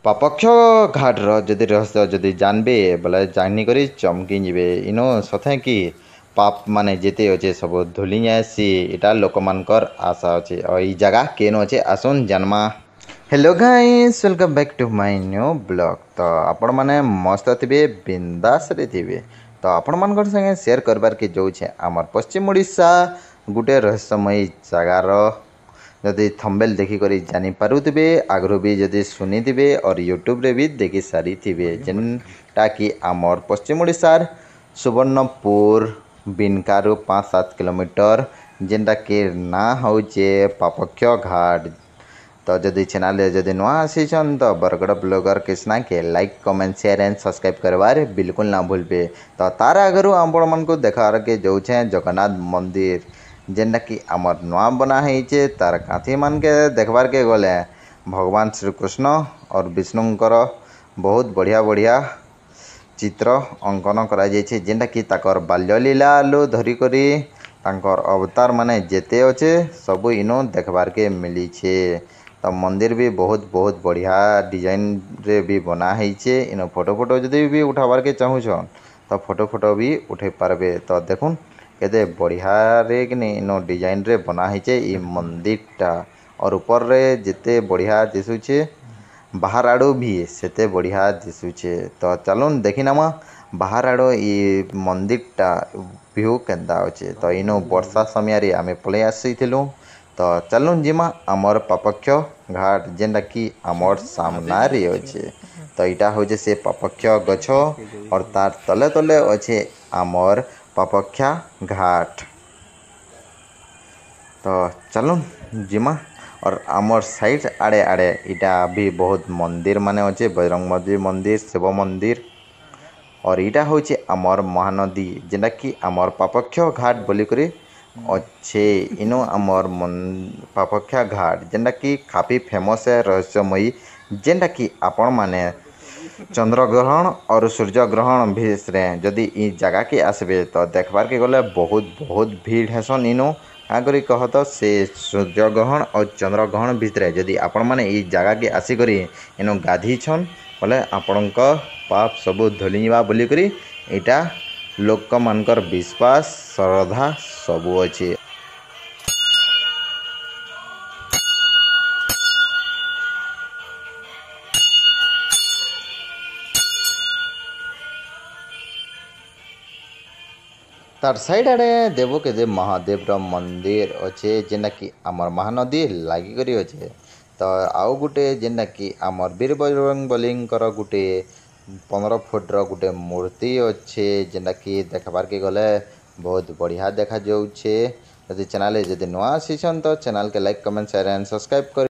पापक्ष घाटर जदि रहस्य जदि जानबे बोले जानी करी चमकी जीवे इनो सथे कि पाप माने जेते अच्छे सब धुली जासी इटा लोक मानकर आशा अच्छे और ई जगह केन अच्छे आसुन जन्मा। Hello guys welcome back to my new blog. तो आपण माने मस्त थे बिंदास रे थे तो आपण मान संगे शेयर करबार के जो आमर पश्चिम ओडिशा गुटे रहस्यमयी जगार जदि थंबनेल देखिक जानीपारे आगु भी जदि शुनिथे और यूट्यूब रे भी देखी सारी थे जेनटा कि आमर पश्चिम ओडिशार सुवर्णपुर बिनकारु 5-7 किलोमीटर जेनटा कि ना हूँ पापक्ष घाट। तो जदि चैनल जदि नुआ आसीछन तो बरगड़ ब्लॉगर कृष्णा के like comment share and subscribe करवार बिल्कुल ना भूलबे। तो तार आगु आपण मन को देखार के जो जगन्नाथ मंदिर जेनटा कि आमर नुआ बना है तार कांथी मान के देखबार के गले भगवान श्रीकृष्ण और विष्णुंकर बहुत बढ़िया बढ़िया चित्र अंकन करा जेनटा कि ताकर बाल्यलीला लो धरिकरी तांकर अवतार माने जेते अच्छे सब इनो देखबार के मिली छे। तो मंदिर भी बहुत बहुत बढ़िया डिजाइन रे भी बना है इन फोटो जदि भी उठाबार के चाहूछन तो फोटो भी उठे पारबे। तो देखुन केते बढ़िया रे कि इन डिजाइन रे बना है मंदिर टा और ऊपर रे जिते बढ़िया दिशुचे बाहर आड़ो भी सेते बढ़िया दिशुचे। तो चलुन देखी नामा बाहर आड़ो ये मंदिर टा व्यू केंदा अच्छे। तो इनो वर्षा समय आमे पलि आसीथिलु। तो चलुन जिमा आमर पापक्ष घाट जेनटा कि आमर सामना रे अच्छे। तो यहाँ हूँ से पापक्ष गछ और तार तले तले अच्छे आमर पापक्ष घाट। तो चलुन जिमा और आमर साइड आड़े आड़े इटा भी बहुत मंदिर माने अच्छे बजरंग मंदिर शिव मंदिर और इटा हूँ आमर महानदी जेनटा कि आमर पापक्ष घाट बोलिक अच्छे इनो आमर पापक्ष घाट जेनटा कि काफी फेमस है रहस्यमयी जेनटा कि आपण माने चंद्रग्रहण और सूर्यग्रहण भिसरे जदि इ जगह के आसबे तो देखबार के गले बहुत बहुत भीड़ हेसन इनो क्या करी कह तो से सूर्यग्रहण और चंद्रग्रहण भितर जदि आपण माने इ जगह के आसिक इनो गाधी छन बोले आपण पाप सब धुलीवा बोलिक इटा लोक मानकर विश्वास श्रद्धा सबू अच्छे। तार साइड आड़े देव के देव महादेव मंदिर अच्छे जेनटा कि आमर महानदी लागिक अच्छे। तो आउ गुटे जेनटा कि आमर वीर बजरंग बलींकर गुटे 15 फुट गुटे मूर्ति अच्छे जेनटा कि देखबार के गले बहुत बढ़िया देखा जाऊे। यदि चैनल जदि नुआ आसीछन तो चैनल के like comment share and subscribe कर।